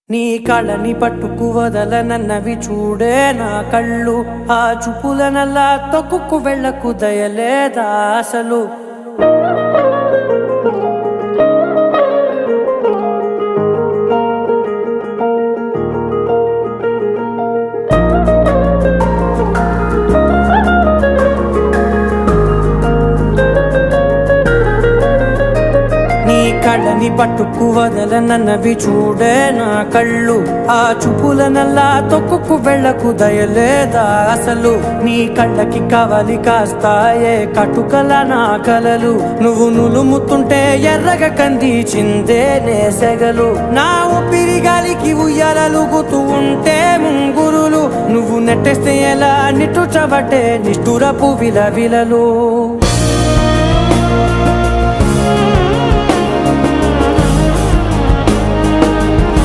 నీ కళని పట్టుకు వదలనన్నవి చూడే నా కళ్ళు, ఆ చూపులనల్లా తొక్కుకు వెళ్ళకు దయలేదా అసలు. కళ్ళని పట్టుకు వదలనన్నవి చూడే నా కళ్ళు, ఆ చూపులనల్లా తొక్కుకు వెళ్ళకు దయలేదా అసలు. నీ కళ్ళకి కవలి కాస్తాయే కటుకల నా కలలు, నువ్వు నులుముతుంటే ఎర్రగ కంది చిందే నేసెగలు. నా ఊపిరి గాలికి ఉయ్యాలలుగుతూ ఉంటే ముంగురులు, నువ్వు నెట్టేస్తే ఎలా నిట్టుచబట్టే నిష్ఠురపు విలవిలలు.